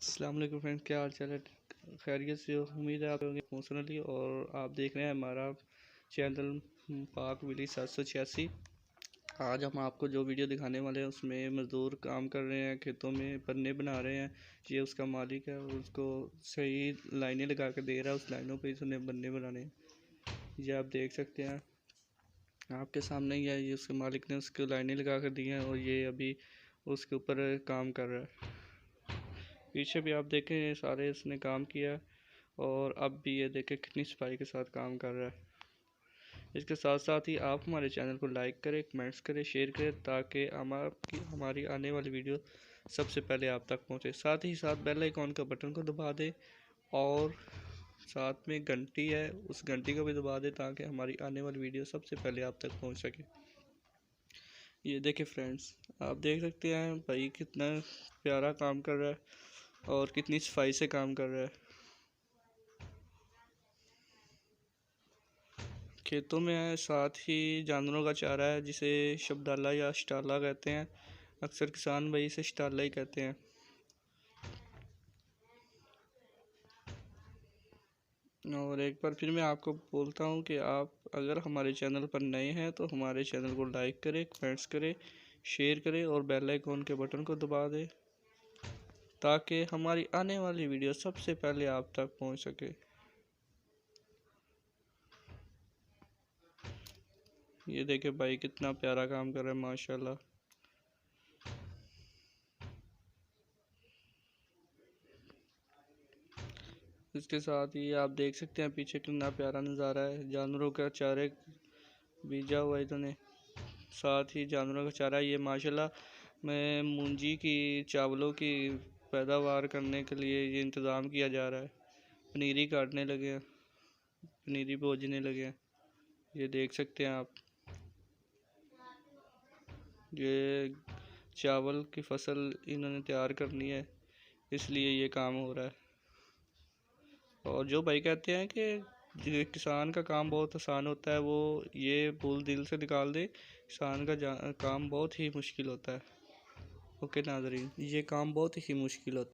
अस्सलाम वालेकुम फ्रेंड्स, क्या हाल चाल है? खैरियत से हो? उम्मीद है आप लोग इमोशनली और आप देख रहे हैं हमारा चैनल पाक विलेज 786। आज हम आपको जो वीडियो दिखाने वाले हैं उसमें मज़दूर काम कर रहे हैं, खेतों में पन्ने बना रहे हैं। ये उसका मालिक है और उसको सही लाइनें लगा कर दे रहा है, उस लाइनों पे उसने पन्ने बनाने हैं। ये आप देख सकते हैं, आपके सामने ही है। ये उसके मालिक ने उसको लाइनें लगा कर दी हैं और ये अभी उसके ऊपर काम कर रहा है। पीछे भी आप देखें, ये सारे इसने काम किया और अब भी ये देखें कितनी सफाई के साथ काम कर रहा है। इसके साथ साथ ही आप हमारे चैनल को लाइक करें, कमेंट्स करें, शेयर करें ताकि हमारी आने वाली वीडियो सबसे पहले आप तक पहुंचे। साथ ही साथ बेल आइकॉन का बटन को दबा दें और साथ में घंटी है, उस घंटी को भी दबा दें ताकि हमारी आने वाली वीडियो सबसे पहले आप तक पहुंच सके। ये देखें फ्रेंड्स, आप देख सकते हैं भाई कितना प्यारा काम कर रहा है और कितनी सफाई से काम कर रहा है। खेतों में है, साथ ही जानवरों का चारा है जिसे शबदाला या शटाला कहते हैं। अक्सर किसान भाई इसे शटाला ही कहते हैं। और एक बार फिर मैं आपको बोलता हूँ कि आप अगर हमारे चैनल पर नए हैं तो हमारे चैनल को लाइक करें, कमेंट्स करें, शेयर करें और बेल आइकॉन के बटन को दबा दें ताकि हमारी आने वाली वीडियो सबसे पहले आप तक पहुँच सके। ये देखे भाई कितना प्यारा काम कर रहा है माशाल्लाह। इसके साथ ही आप देख सकते हैं पीछे कितना प्यारा नज़ारा है, जानवरों का चारे बीजा हुआ इन्होंने। साथ ही जानवरों का चारा ये माशाल्लाह में मूंजी की चावलों की पैदावार करने के लिए ये इंतज़ाम किया जा रहा है। पनीरी काटने लगे हैं, पनीरी बोझने लगे हैं। ये देख सकते हैं आप, ये चावल की फसल इन्होंने तैयार करनी है, इसलिए ये काम हो रहा है। और जो भाई कहते हैं कि किसान का काम बहुत आसान होता है, वो ये भूल दिल से निकाल दे। किसान का काम बहुत ही मुश्किल होता है। ओके नाज़रीन, ये काम बहुत ही मुश्किल होता है।